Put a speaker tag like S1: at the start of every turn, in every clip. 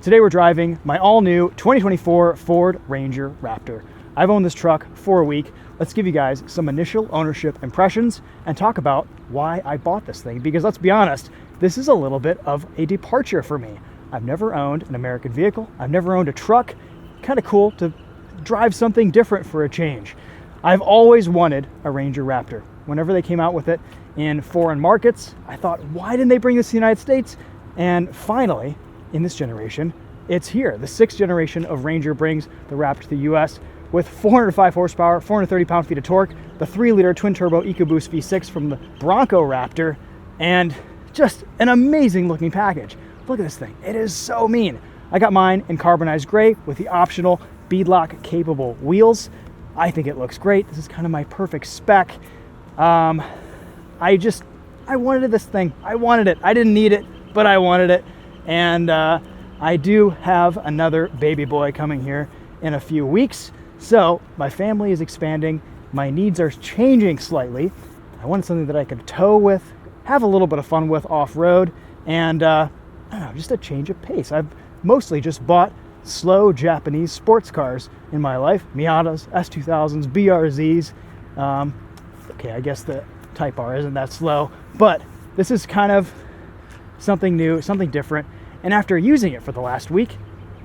S1: Today we're driving my all-new 2024 Ford Ranger Raptor. I've owned this truck for a week. Let's give you guys some initial ownership impressions and talk about why I bought this thing, because let's be honest, this is a little bit of a departure for me. I've never owned an American vehicle. I've never owned a truck. Kind of cool to drive something different for a change. I've always wanted a Ranger Raptor. Whenever they came out with it in foreign markets, I thought, why didn't they bring this to the United States? And finally, in this generation, it's here. The 6th generation of Ranger brings the Raptor to the US with 405 horsepower, 430 pound-feet of torque, the 3-liter twin-turbo EcoBoost V6 from the Bronco Raptor, and just an amazing-looking package. Look at this thing. It is so mean. I got mine in carbonized gray with the optional Beadlock-capable wheels. I think it looks great. This is kind of my perfect spec. I wanted this thing. I wanted it. I didn't need it, but I wanted it. And I do have another baby boy coming here in a few weeks. So my family is expanding. My needs are changing slightly. I wanted something that I could tow with, have a little bit of fun with off-road, and I don't know, just a change of pace. I've mostly just bought slow Japanese sports cars in my life. Miatas, S2000s, BRZs. Okay, I guess the Type R isn't that slow, but this is kind of something new, something different. And after using it for the last week,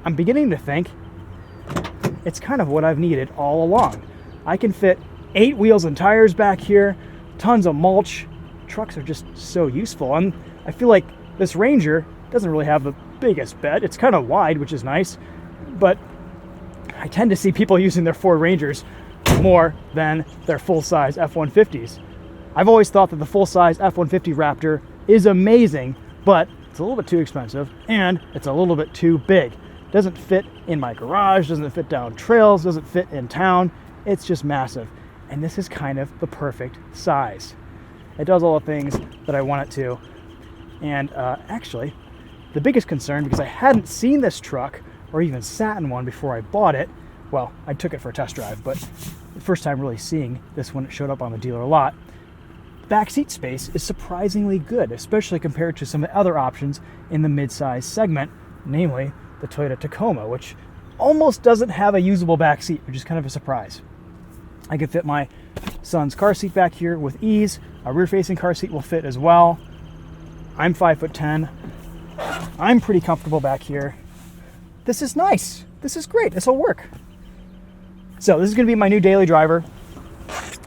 S1: I'm beginning to think it's kind of what I've needed all along. I can fit 8 wheels and tires back here, tons of mulch. Trucks are just so useful. And I feel like this Ranger doesn't really have the biggest bed. It's kind of wide, which is nice, but I tend to see people using their Ford Rangers more than their full-size F-150s. I've always thought that the full-size F-150 Raptor is amazing, but it's a little bit too expensive and it's a little bit too big. Doesn't fit in my garage, doesn't fit down trails, doesn't fit in town. It's just massive. And this is kind of the perfect size. It does all the things that I want it to. And actually, the biggest concern, because I hadn't seen this truck or even sat in one before I bought it, well, I took it for a test drive, but the first time really seeing this when it showed up on the dealer lot, back seat space is surprisingly good, especially compared to some of the other options in the mid-size segment, namely the Toyota Tacoma, which almost doesn't have a usable back seat, which is kind of a surprise. I can fit my son's car seat back here with ease. A rear-facing car seat will fit as well. I'm 5'10". I'm pretty comfortable back here. This is nice. This is great. This will work. So this is going to be my new daily driver.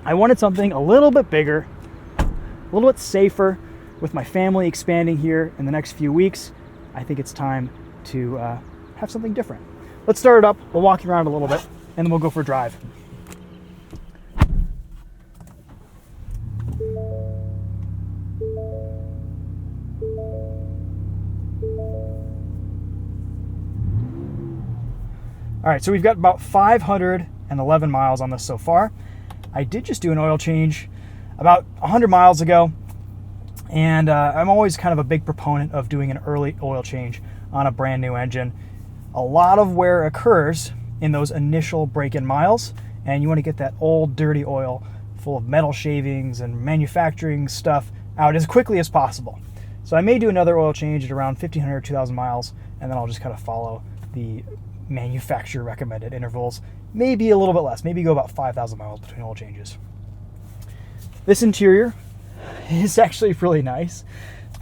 S1: I wanted something a little bit bigger, a little bit safer. With my family expanding here in the next few weeks, I think it's time to have something different. Let's start it up. We'll walk you around a little bit, and then we'll go for a drive. All right, so we've got about 511 miles on this so far. I did just do an oil change about 100 miles ago, and I'm always kind of a big proponent of doing an early oil change on a brand new engine. A lot of wear occurs in those initial break-in miles, and you want to get that old dirty oil full of metal shavings and manufacturing stuff out as quickly as possible. So I may do another oil change at around 1,500, 2,000 miles, and then I'll just kind of follow the manufacturer recommended intervals, maybe a little bit less, maybe go about 5,000 miles between oil changes. This interior is actually really nice.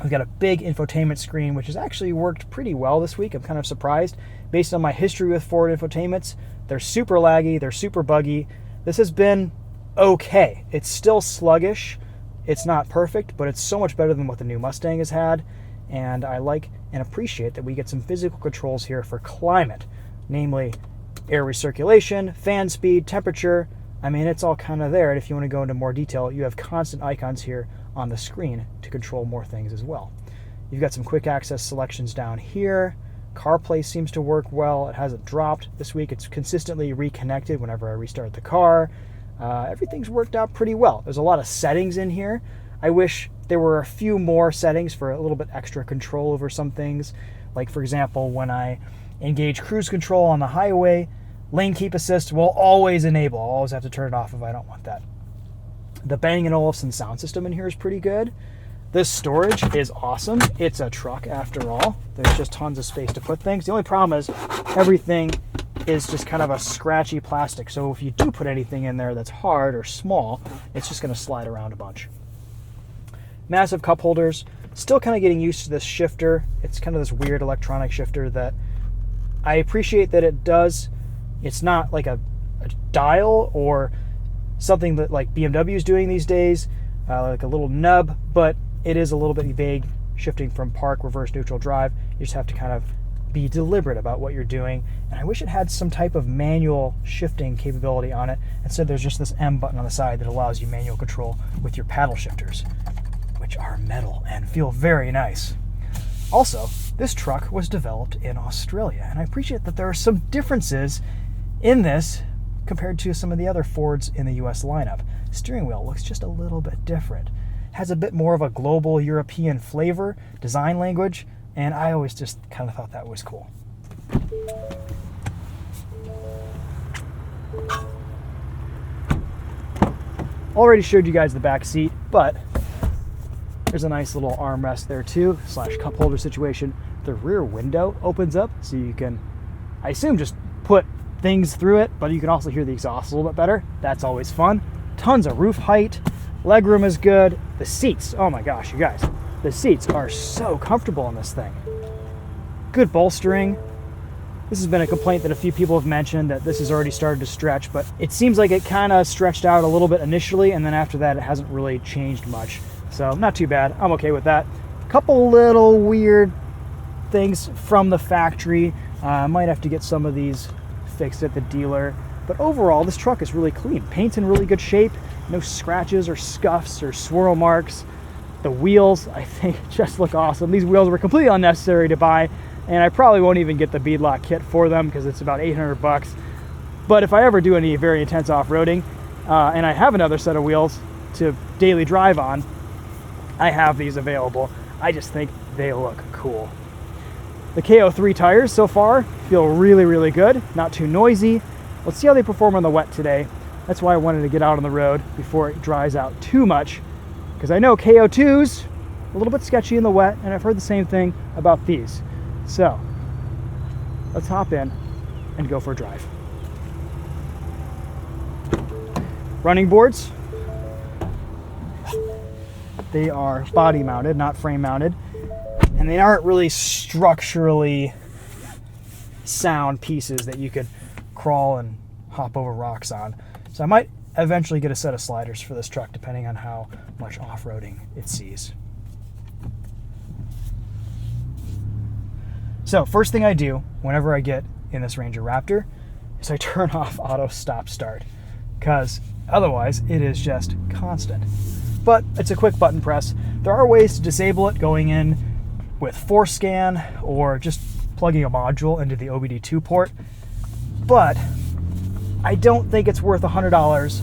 S1: We've got a big infotainment screen, which has actually worked pretty well this week. I'm kind of surprised. Based on my history with Ford infotainments, they're super laggy, they're super buggy. This has been okay. It's still sluggish. It's not perfect, but it's so much better than what the new Mustang has had. And I like and appreciate that we get some physical controls here for climate, namely air recirculation, fan speed, temperature. I mean, it's all kind of there. And if you want to go into more detail, you have constant icons here on the screen to control more things as well. You've got some quick access selections down here. CarPlay seems to work well. It hasn't dropped this week. It's consistently reconnected whenever I restart the car. Everything's worked out pretty well. There's a lot of settings in here. I wish there were a few more settings for a little bit extra control over some things. Like, for example, when I engage cruise control on the highway, lane keep assist will always enable. I'll always have to turn it off if I don't want that. The Bang & Olufsen sound system in here is pretty good. This storage is awesome. It's a truck after all. There's just tons of space to put things. The only problem is everything is just kind of a scratchy plastic. So if you do put anything in there that's hard or small, it's just going to slide around a bunch. Massive cup holders. Still kind of getting used to this shifter. It's kind of this weird electronic shifter that I appreciate that it does. It's not like a dial or something that like BMW is doing these days, like a little nub, but it is a little bit vague, shifting from park, reverse, neutral, drive. You just have to kind of be deliberate about what you're doing. And I wish it had some type of manual shifting capability on it. Instead, there's just this M button on the side that allows you manual control with your paddle shifters, which are metal and feel very nice. Also, this truck was developed in Australia, and I appreciate that there are some differences in this compared to some of the other Fords in the US lineup. Steering wheel looks just a little bit different. Has a bit more of a global European flavor, design language, and I always just kind of thought that was cool. Already showed you guys the back seat, but there's a nice little armrest there too, / cup holder situation. The rear window opens up so you can, I assume, just put things through it, but you can also hear the exhaust a little bit better. That's always fun. Tons of roof height. Legroom is good. The seats, oh my gosh, you guys. The seats are so comfortable in this thing. Good bolstering. This has been a complaint that a few people have mentioned, that this has already started to stretch, but it seems like it kind of stretched out a little bit initially, and then after that it hasn't really changed much. So not too bad. I'm okay with that. Couple little weird things from the factory. I might have to get some of these fixed at the dealer. But overall, this truck is really clean. Paint's in really good shape. No scratches or scuffs or swirl marks. The wheels, I think, just look awesome. These wheels were completely unnecessary to buy, and I probably won't even get the Beadlock kit for them because it's about $800. But if I ever do any very intense off-roading, and I have another set of wheels to daily drive on, I have these available. I just think they look cool. The KO3 tires so far feel really, really good. Not too noisy. Let's see how they perform on the wet today. That's why I wanted to get out on the road before it dries out too much, because I know KO2's a little bit sketchy in the wet, and I've heard the same thing about these. So let's hop in and go for a drive. Running boards. They are body mounted, not frame mounted, and they aren't really structurally sound pieces that you could crawl and hop over rocks on. So I might eventually get a set of sliders for this truck, depending on how much off-roading it sees. So first thing I do whenever I get in this Ranger Raptor is I turn off auto stop start, because otherwise it is just constant. But it's a quick button press. There are ways to disable it, going in with force scan or just plugging a module into the OBD2 port. But I don't think it's worth $100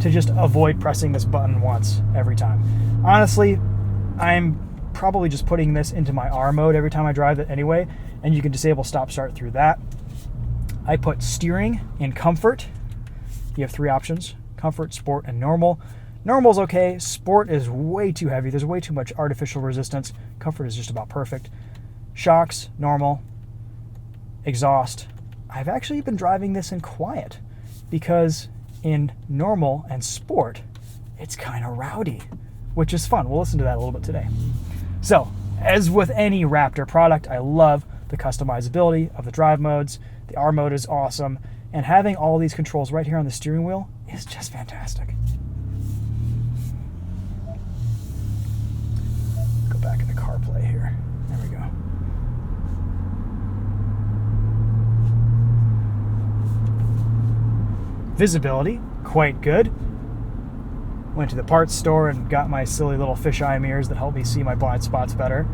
S1: to just avoid pressing this button once every time. Honestly, I'm probably just putting this into my R mode every time I drive it anyway, and you can disable stop start through that. I put steering in comfort. You have 3 options: comfort, sport, and normal. Normal's okay. Sport is way too heavy. There's way too much artificial resistance. Comfort is just about perfect. Shocks, normal. Exhaust. I've actually been driving this in quiet, because in normal and sport, it's kind of rowdy, which is fun. We'll listen to that a little bit today. So, as with any Raptor product, I love the customizability of the drive modes. The R mode is awesome, and having all these controls right here on the steering wheel is just fantastic. Go back into CarPlay here. There we go. Visibility, quite good. Went to the parts store and got my silly little fisheye mirrors that help me see my blind spots better.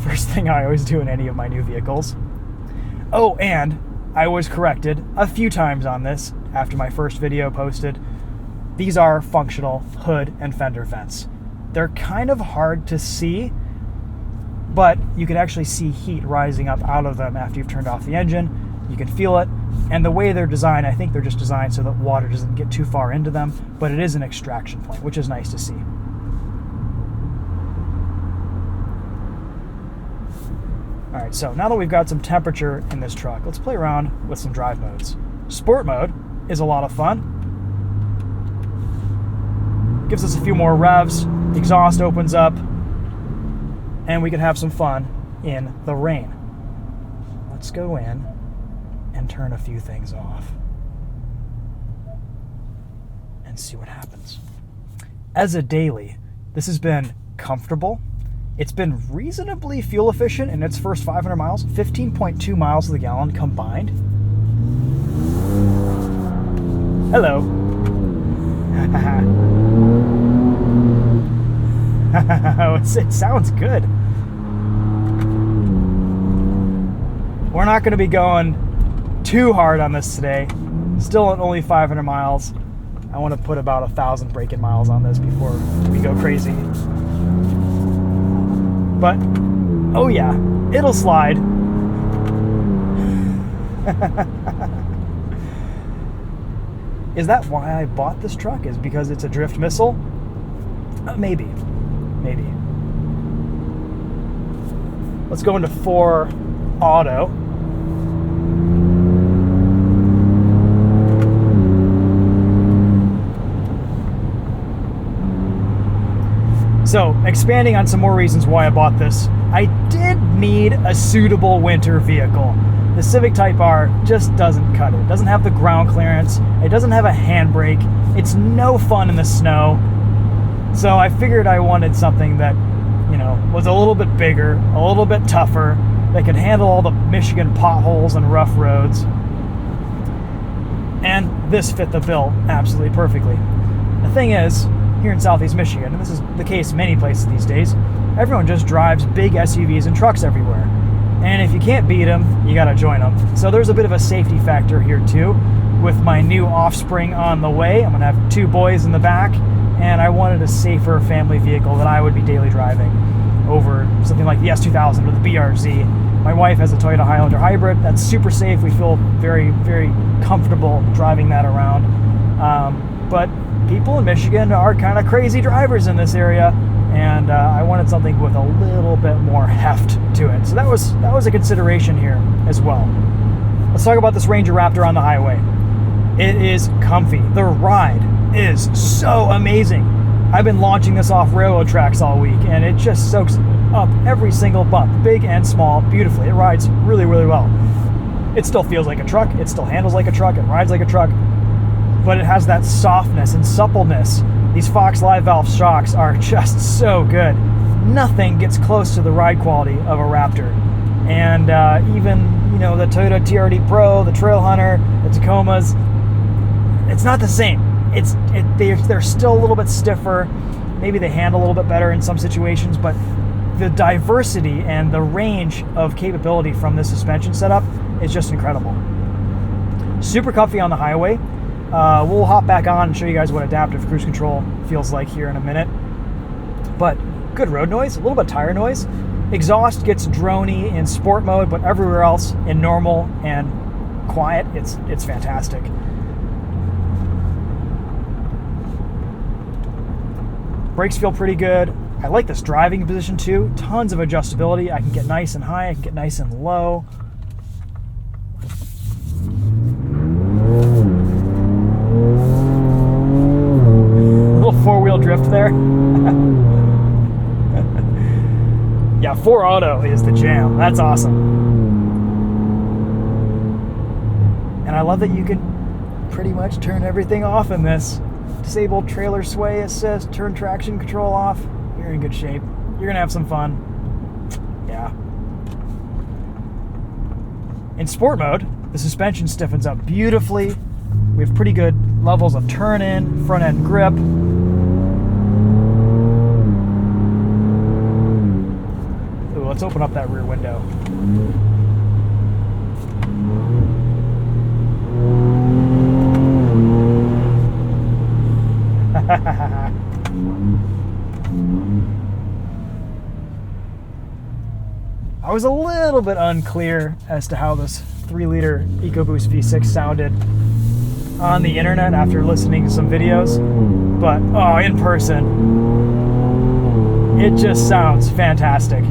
S1: First thing I always do in any of my new vehicles. Oh, and I was corrected a few times on this after my first video posted. These are functional hood and fender vents. They're kind of hard to see, but you can actually see heat rising up out of them after you've turned off the engine. You can feel it, and the way they're designed, I think they're just designed so that water doesn't get too far into them, but it is an extraction point, which is nice to see. All right, so now that we've got some temperature in this truck, let's play around with some drive modes. Sport mode is a lot of fun. Gives us a few more revs, exhaust opens up, and we can have some fun in the rain. Let's go in and turn a few things off and see what happens. As a daily, this has been comfortable. It's been reasonably fuel efficient in its first 500 miles, 15.2 miles to the gallon combined. Hello. It sounds good. We're not going to be going too hard on this today. Still at only 500 miles. I want to put about 1,000 break-in miles on this before we go crazy. But, oh yeah, it'll slide. Is that why I bought this truck? Is because it's a drift missile? Maybe. Let's go into 4 auto. So, expanding on some more reasons why I bought this, I did need a suitable winter vehicle. The Civic Type R just doesn't cut it. It doesn't have the ground clearance. It doesn't have a handbrake. It's no fun in the snow. So I figured I wanted something that, was a little bit bigger, a little bit tougher, that could handle all the Michigan potholes and rough roads. And this fit the bill absolutely perfectly. The thing is, here in Southeast Michigan, and this is the case many places these days, everyone just drives big SUVs and trucks everywhere. And if you can't beat them, you gotta join them. So there's a bit of a safety factor here too. With my new Offspring on the way, I'm gonna have 2 boys in the back, and I wanted a safer family vehicle that I would be daily driving over something like the S2000 or the BRZ. My wife has a Toyota Highlander Hybrid. That's super safe. We feel very, very comfortable driving that around. But people in Michigan are kind of crazy drivers in this area, and I wanted something with a little bit more heft to it. So that was a consideration here as well. Let's talk about this Ranger Raptor on the highway. It is comfy. The ride is so amazing. I've been launching this off railroad tracks all week, and it just soaks up every single bump, big and small, beautifully. It rides really, really well. It still feels like a truck. It still handles like a truck. It rides like a truck. But it has that softness and suppleness. These Fox Live Valve shocks are just so good. Nothing gets close to the ride quality of a Raptor. And even, the Toyota TRD Pro, the Trailhunter, the Tacomas, it's not the same. They're still a little bit stiffer. Maybe they handle a little bit better in some situations, but the diversity and the range of capability from this suspension setup is just incredible. Super comfy on the highway. We'll hop back on and show you guys what adaptive cruise control feels like here in a minute. But good road noise, a little bit tire noise. Exhaust gets droney in sport mode, but everywhere else in normal and quiet, it's fantastic. Brakes feel pretty good. I like this driving position too. Tons of adjustability. I can get nice and high, I can get nice and low. Little 4-wheel drift there. Yeah, 4 auto is the jam. That's awesome. And I love that you can pretty much turn everything off in this. Disable trailer sway assist, turn traction control off. You're in good shape. You're gonna have some fun. Yeah. In sport mode, the suspension stiffens up beautifully. We have pretty good levels of turn in, front end grip. Ooh, let's open up that rear window. I was a little bit unclear as to how this 3-liter EcoBoost V6 sounded on the internet after listening to some videos, but in person, it just sounds fantastic.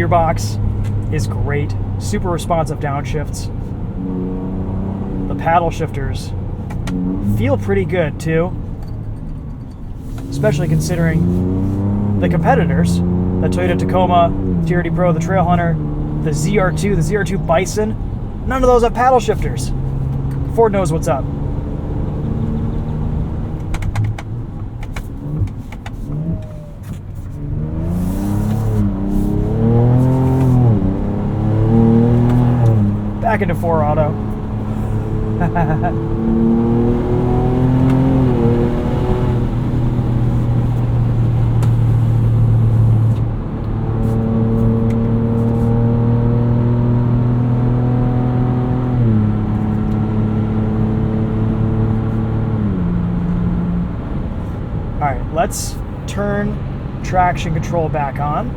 S1: gearbox is great. Super responsive downshifts. The paddle shifters feel pretty good too, especially considering the competitors, the Toyota Tacoma, TRD Pro, the Trailhunter, the ZR2, the ZR2 Bison. None of those have paddle shifters. Ford knows what's up. Back into 4 auto. Alright, let's turn traction control back on.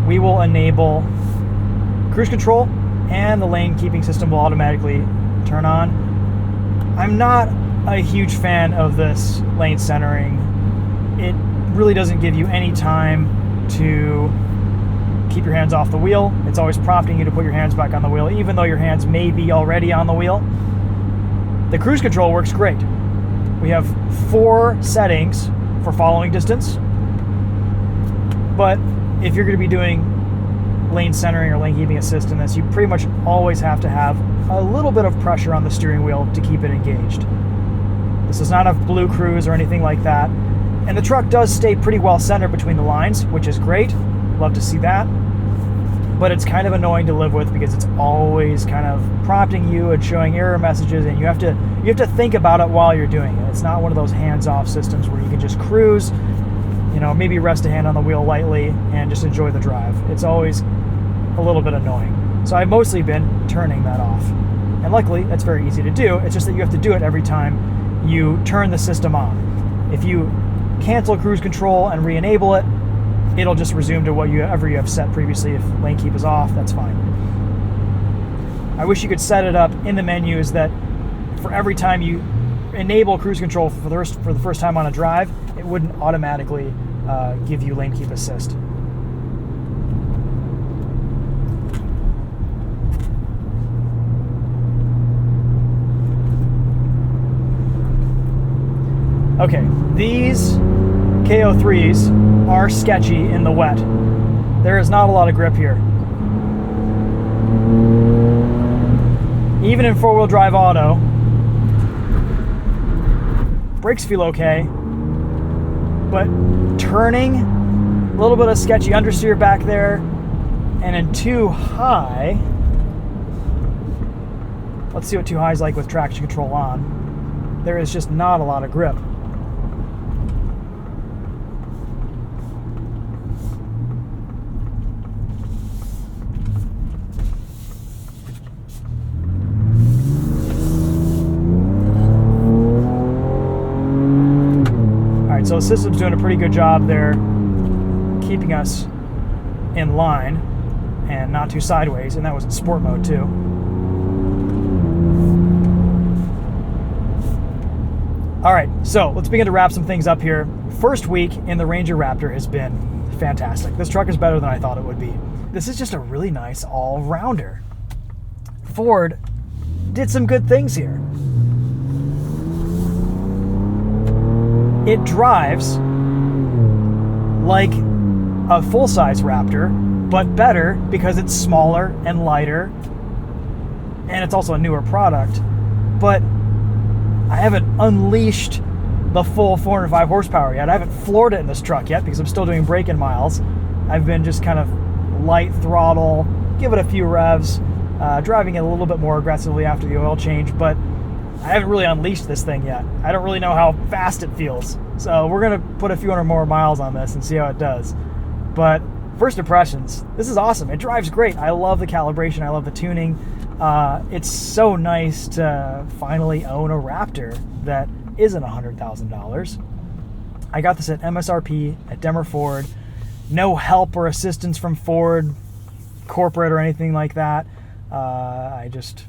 S1: We will enable cruise control, and the lane keeping system will automatically turn on. I'm not a huge fan of this lane centering. It really doesn't give you any time to keep your hands off the wheel. It's always prompting you to put your hands back on the wheel, even though your hands may be already on the wheel. The cruise control works great. We have 4 settings for following distance, but if you're going to be doing lane centering or lane keeping assist in this, you pretty much always have to have a little bit of pressure on the steering wheel to keep it engaged. This does not have blue cruise or anything like that, and the truck does stay pretty well centered between the lines, which is great. Love to see that, but it's kind of annoying to live with because it's always kind of prompting you and showing error messages, and you have to think about it while you're doing it. It's not one of those hands-off systems where you can just cruise, you know, maybe rest a hand on the wheel lightly and just enjoy the drive. It's always a little bit annoying. So I've mostly been turning that off. And luckily, that's very easy to do. It's just that you have to do it every time you turn the system on. If you cancel cruise control and re-enable it, it'll just resume to whatever you have set previously. If lane keep is off, that's fine. I wish you could set it up in the menus that for every time you enable cruise control for the first time on a drive, it wouldn't automatically give you lane keep assist. Okay, these KO3s are sketchy in the wet. There is not a lot of grip here. Even in 4-wheel drive auto, brakes feel okay, but turning, a little bit of sketchy understeer back there, and in too high, let's see what too high is like with traction control on. There is just not a lot of grip. So the system's doing a pretty good job there keeping us in line and not too sideways, and that was in sport mode too. Alright, so let's begin to wrap some things up here. First week in the Ranger Raptor has been fantastic. This truck is better than I thought it would be. This is just a really nice all-rounder. Ford did some good things here. It drives like a full-size Raptor, but better because it's smaller and lighter, and it's also a newer product. But I haven't unleashed the full 405 horsepower yet. I haven't floored it in this truck yet because I'm still doing break-in miles. I've been just kind of light throttle, give it a few revs, driving it a little bit more aggressively after the oil change, but I haven't really unleashed this thing yet. I don't really know how fast it feels. So we're going to put a few hundred more miles on this and see how it does. But first impressions, this is awesome. It drives great. I love the calibration. I love the tuning. It's so nice to finally own a Raptor that isn't $100,000. I got this at MSRP at Demmer Ford. No help or assistance from Ford corporate or anything like that. I just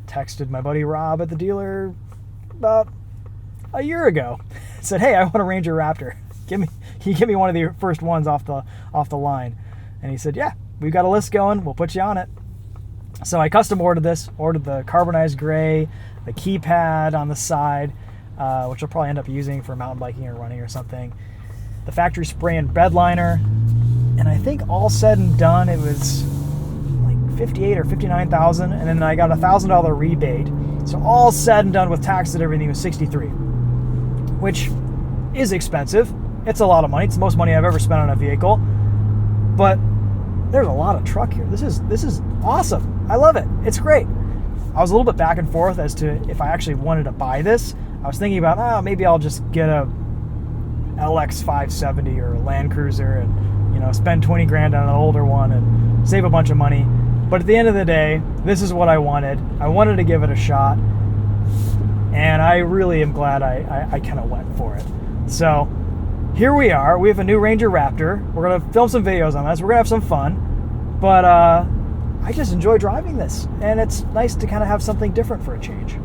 S1: texted my buddy Rob at the dealer about a year ago. Said, hey, I want a Ranger Raptor. He give me one of the first ones off the line. And he said, yeah, we've got a list going. We'll put you on it. So I custom ordered this, ordered the carbonized gray, the keypad on the side, which I'll probably end up using for mountain biking or running or something. The factory spray and Bedliner. And I think all said and done, it was like 58 or 59,000. And then I got a $1,000 rebate. So all said and done with tax and everything was 63, which is expensive. It's a lot of money. It's the most money I've ever spent on a vehicle. But there's a lot of truck here. This is awesome. I love it. It's great. I was a little bit back and forth as to if I actually wanted to buy this. I was thinking about, maybe I'll just get a LX 570 or a Land Cruiser and, you know, spend 20 grand on an older one and save a bunch of money. But at the end of the day, this is what I wanted. I wanted to give it a shot. And I really am glad I kind of went for it. So here we are. We have a new Ranger Raptor. We're going to film some videos on this. We're going to have some fun. But I just enjoy driving this. And it's nice to kind of have something different for a change.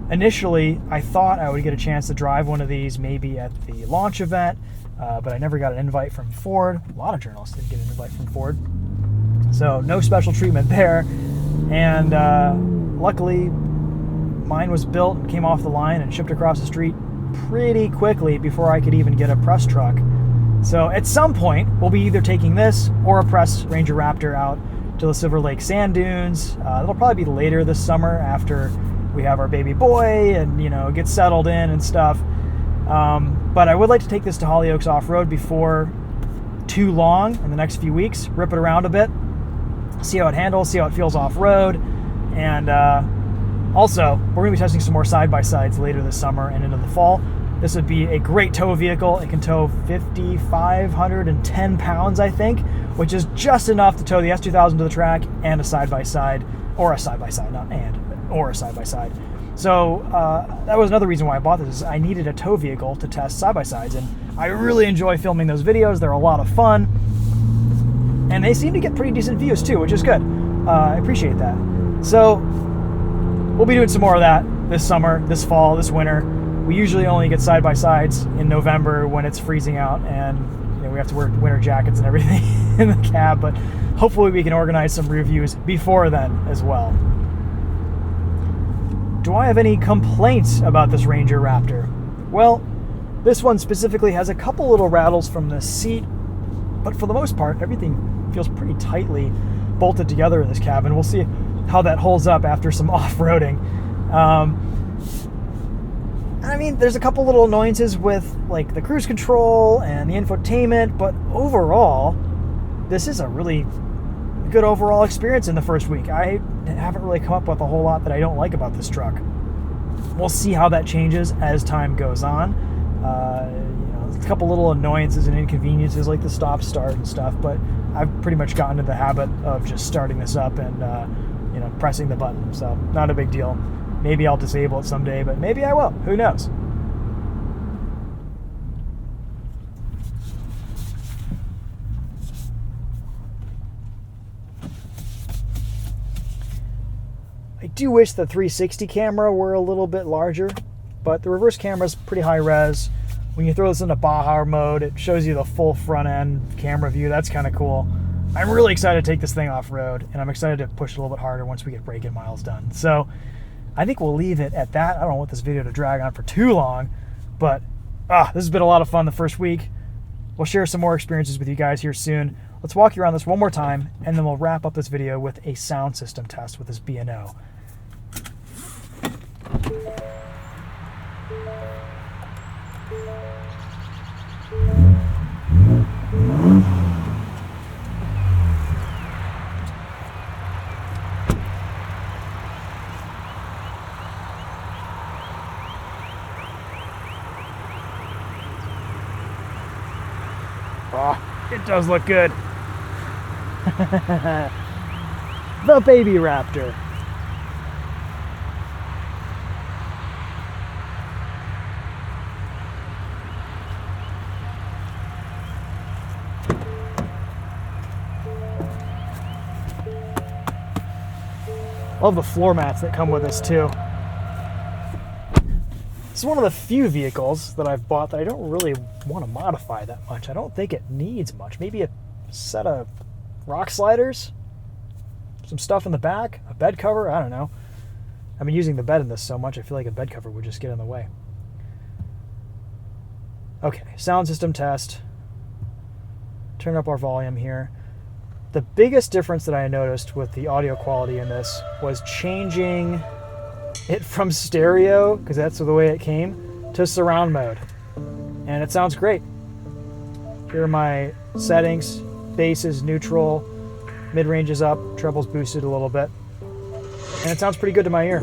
S1: Initially, I thought I would get a chance to drive one of these maybe at the launch event, but I never got an invite from Ford. A lot of journalists didn't get an invite from Ford. So no special treatment there. And luckily, mine was built and came off the line and shipped across the street pretty quickly before I could even get a press truck. So at some point, we'll be either taking this or a press Ranger Raptor out to the Silver Lake Sand Dunes. It'll probably be later this summer after we have our baby boy and, you know, get settled in and stuff. But I would like to take this to Hollyoaks off-road before too long in the next few weeks, rip it around a bit, see how it handles, see how it feels off-road. And also, we're going to be testing some more side-by-sides later this summer and into the fall. This would be a great tow vehicle. It can tow 5,510 pounds, I think, which is just enough to tow the S2000 to the track and a side-by-side, or a side-by-side, not and, or a side-by-side. So that was another reason why I bought this, is I needed a tow vehicle to test side-by-sides, and I really enjoy filming those videos. They're a lot of fun, and they seem to get pretty decent views too, which is good. I appreciate that. So we'll be doing some more of that this summer, this fall, this winter. We usually only get side-by-sides in November when it's freezing out, and you know, we have to wear winter jackets and everything in the cab, but hopefully we can organize some reviews before then as well. Do I have any complaints about this Ranger Raptor? Well, this one specifically has a couple little rattles from the seat, but for the most part, everything feels pretty tightly bolted together in this cabin. We'll see how that holds up after some off-roading. I mean, there's a couple little annoyances with like the cruise control and the infotainment, but overall, this is a really good overall experience in the first week. I haven't really come up with a whole lot that I don't like about this truck. We'll see how that changes as time goes on. You know, a couple little annoyances and inconveniences like the stop-start and stuff, but I've pretty much gotten into the habit of just starting this up and you know, pressing the button, so not a big deal. Maybe I'll disable it someday, but maybe I will. Who knows? I do wish the 360 camera were a little bit larger, but the reverse camera is pretty high res. When you throw this into Baja mode, it shows you the full front end camera view. That's kind of cool. I'm really excited to take this thing off-road, and I'm excited to push it a little bit harder once we get break-in miles done. So I think we'll leave it at that. I don't want this video to drag on for too long, but this has been a lot of fun the first week. We'll share some more experiences with you guys here soon. Let's walk you around this one more time, and then we'll wrap up this video with a sound system test with this B&O. Oh, it does look good. The baby Raptor. Love the floor mats that come with this too. This is one of the few vehicles that I've bought that I don't really want to modify that much. I don't think it needs much. Maybe a set of rock sliders, some stuff in the back, a bed cover, I don't know. I've been using the bed in this so much, I feel like a bed cover would just get in the way. Okay, sound system test. Turn up our volume here. The biggest difference that I noticed with the audio quality in this was changing it from stereo, because that's the way it came, to surround mode. And it sounds great. Here are my settings. Bass is neutral, mid-range is up, treble's boosted a little bit. And it sounds pretty good to my ear.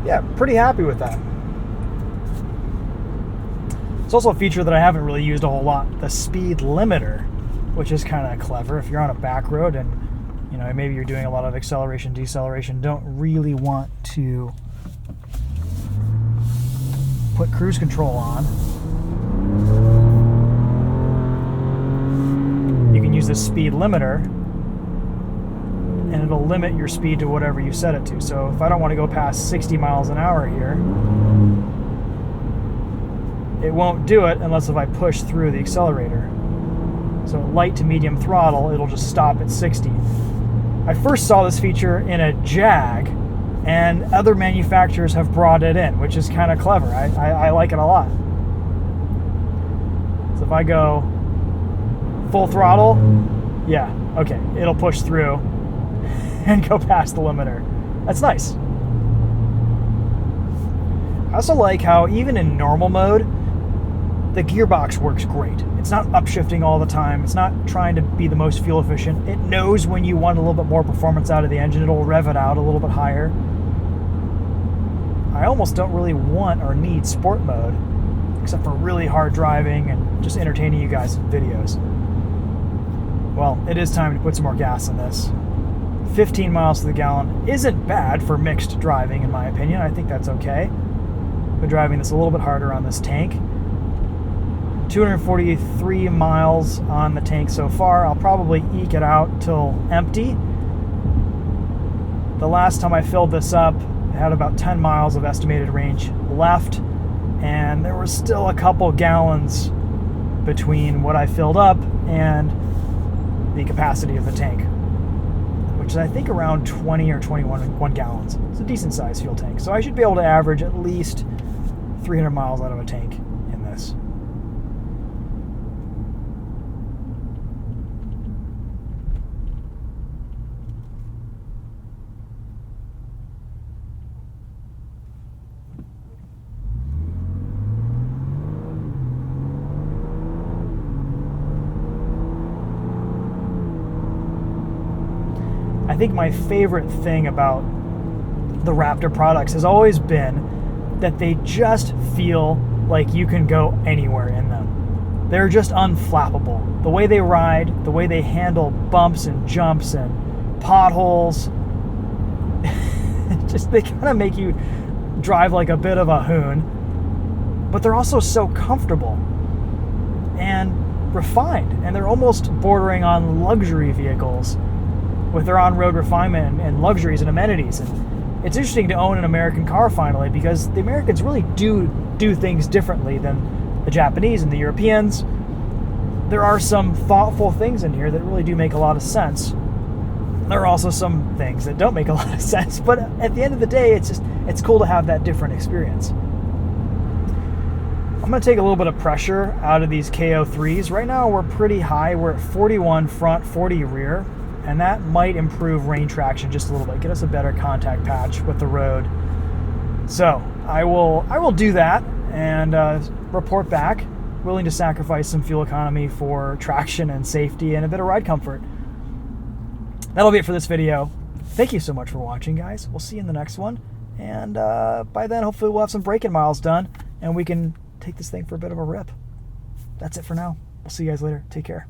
S1: Yeah, pretty happy with that. It's also a feature that I haven't really used a whole lot, the speed limiter, which is kind of clever. If you're on a back road and maybe you're doing a lot of acceleration, deceleration, don't really want to put cruise control on, you can use the speed limiter and it'll limit your speed to whatever you set it to. So if I don't want to go past 60 miles an hour here, it won't do it unless if I push through the accelerator. So light to medium throttle, it'll just stop at 60. I first saw this feature in a Jag, and other manufacturers have brought it in, which is kind of clever. I like it a lot. So if I go full throttle, yeah, okay, it'll push through and go past the limiter. That's nice. I also like how even in normal mode, the gearbox works great. It's not upshifting all the time. It's not trying to be the most fuel efficient. It knows when you want a little bit more performance out of the engine. It'll rev it out a little bit higher. I almost don't really want or need sport mode, except for really hard driving and just entertaining you guys in videos. Well, it is time to put some more gas in this. 15 miles to the gallon isn't bad for mixed driving, in my opinion. I think that's okay. Been driving this a little bit harder on this tank. 243 miles on the tank so far. I'll probably eke it out till empty. The last time I filled this up, it had about 10 miles of estimated range left, and there was still a couple gallons between what I filled up and the capacity of the tank, which is I think around 20 or 21 gallons. It's a decent sized fuel tank. So I should be able to average at least 300 miles out of a tank in this. I think my favorite thing about the Raptor products has always been that they just feel like you can go anywhere in them. They're just unflappable. The way they ride, the way they handle bumps and jumps and potholes, just they kind of make you drive like a bit of a hoon, but they're also so comfortable and refined, and they're almost bordering on luxury vehicles with their on-road refinement and luxuries and amenities. And it's interesting to own an American car finally, because the Americans really do things differently than the Japanese and the Europeans. There are some thoughtful things in here that really do make a lot of sense. There are also some things that don't make a lot of sense, but at the end of the day, it's cool to have that different experience. I'm going to take a little bit of pressure out of these KO3s. Right now we're pretty high. We're at 41 front, 40 rear, and that might improve range traction just a little bit, get us a better contact patch with the road. So I will do that and report back, willing to sacrifice some fuel economy for traction and safety and a bit of ride comfort. That'll be it for this video. Thank you so much for watching, guys. We'll see you in the next one. And by then, hopefully we'll have some break-in miles done and we can take this thing for a bit of a rip. That's it for now. We'll see you guys later. Take care.